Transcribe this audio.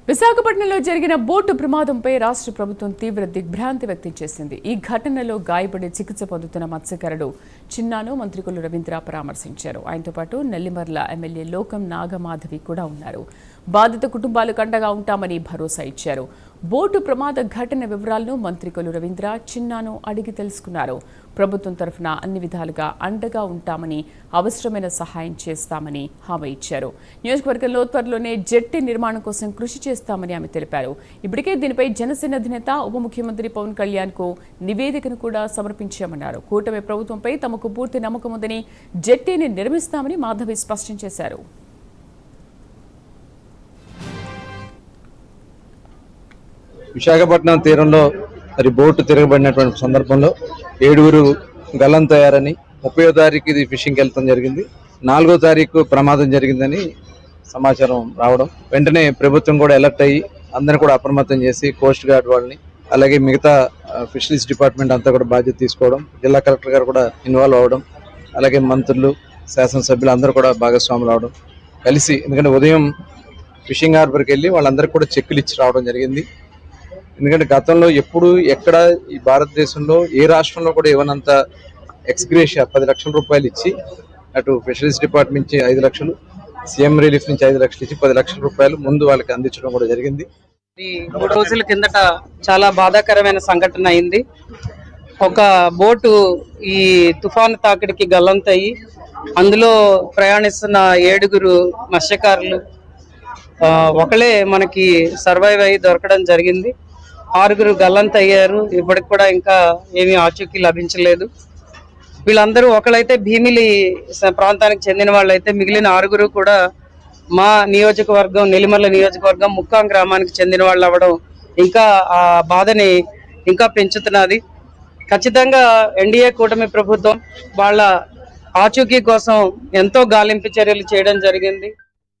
విశాఖపట్నంలో జరిగిన బోటు ప్రమాదంపై రాష్ట్ర ప్రభుత్వం తీవ్ర దిగ్భ్రాంతి వ్యక్తం చేసింది. ఈ ఘటనలో గాయపడి చికిత్స పొందుతున్న మత్స్యకారుడు చిన్నాను మంత్రి కొల్లు రవీంద్ర పరామర్శించారు. ఆయనతో పాటు నెల్లిమర్ల ఎమ్మెల్యే లోకం నాగమాధవి కూడా ఉన్నారు. బాధిత కుటుంబాలకు అండగా ఉంటామని భరోసా ఇచ్చారు. బోటు ప్రమాద ఘటన వివరాలను మంత్రి కొల్లు రవీంద్ర చిన్నాను అడిగి తెలుసుకున్నారు. ప్రభుత్వం తరఫున అన్ని విధాలుగా అండగా ఉంటామని, అవసరమైన సహాయం చేస్తామని హామీ ఇచ్చారు. నియోజకవర్గంలో త్వరలోనే జెట్టి నిర్మాణం కోసం కృషి చేస్తామని ఆమె తెలిపారు. ఇప్పటికే దీనిపై జనసేన అధినేత ఉప ముఖ్యమంత్రి పవన్ కళ్యాణ్ కు నివేదికను కూడా సమర్పించామన్నారు. కూటమి ప్రభుత్వంపై తమకు పూర్తి నమ్మకం ఉందని, జెట్టీని నిర్మిస్తామని మాధవి స్పష్టం చేశారు. విశాఖపట్నం తీరంలో మరి బోటు తిరగబడినటువంటి సందర్భంలో 7 గల్లంతయ్యారని, 30వ తారీఖు ఇది ఫిషింగ్కి వెళ్తాం జరిగింది. 4వ తారీఖు ప్రమాదం జరిగిందని సమాచారం రావడం వెంటనే ప్రభుత్వం కూడా అలర్ట్ అయ్యి అందరిని కూడా అప్రమత్తం చేసి కోస్ట్ గార్డ్ వాళ్ళని, అలాగే మిగతా ఫిషరీస్ డిపార్ట్మెంట్ అంతా కూడా బాధ్యత తీసుకోవడం, జిల్లా కలెక్టర్ గారు కూడా ఇన్వాల్వ్ అవ్వడం, అలాగే మంత్రులు, శాసనసభ్యులు అందరూ కూడా భాగస్వాములు అవడం కలిసి, ఎందుకంటే ఉదయం ఫిషింగ్ హార్బర్కి వెళ్ళి వాళ్ళందరికీ కూడా చెక్కులు ఇచ్చి రావడం జరిగింది. ఎందుకంటే గతంలో ఎప్పుడు ఎక్కడ ఈ భారతదేశంలో ఏ రాష్ట్రంలో కూడా ఇవ్వనంత ఎక్స్గ్రేషియా 10 లక్షల రూపాయలు ఇచ్చి, అటు ఫిషరీస్ డిపార్ట్మెంట్ నుంచి 5 లక్షలు, సీఎం రిలీఫ్ నుంచి 5 లక్షలు ఇచ్చి 10 లక్షల రూపాయలు ముందు వాళ్ళకి అందించడం కూడా జరిగింది. 3 రోజుల కిందట చాలా బాధాకరమైన సంఘటన అయింది. ఒక బోటు ఈ తుఫాను తాకిడికి గల్లంతయి అందులో ప్రయాణిస్తున్న 7 మత్స్యకారులు ఒకళ్ళే మనకి సర్వైవ్ అయ్యి దొరకడం జరిగింది. 6 గల్లంతయ్యారు. ఇప్పటికి కూడా ఇంకా ఏమీ ఆచూకీ లభించలేదు. వీళ్ళందరూ ఒకళ్ళైతే భీమిలి ప్రాంతానికి చెందిన వాళ్ళైతే, మిగిలిన 6 కూడా మా నియోజకవర్గం నెల్లిమర్ల నియోజకవర్గం ముక్కాం గ్రామానికి చెందిన వాళ్ళు అవ్వడం ఇంకా ఆ బాధని ఇంకా పెంచుతున్నది. ఖచ్చితంగా ఎన్డీఏ కూటమి ప్రభుత్వం వాళ్ళ ఆచూకీ కోసం ఎంతో గాలింపు చర్యలు చేయడం జరిగింది.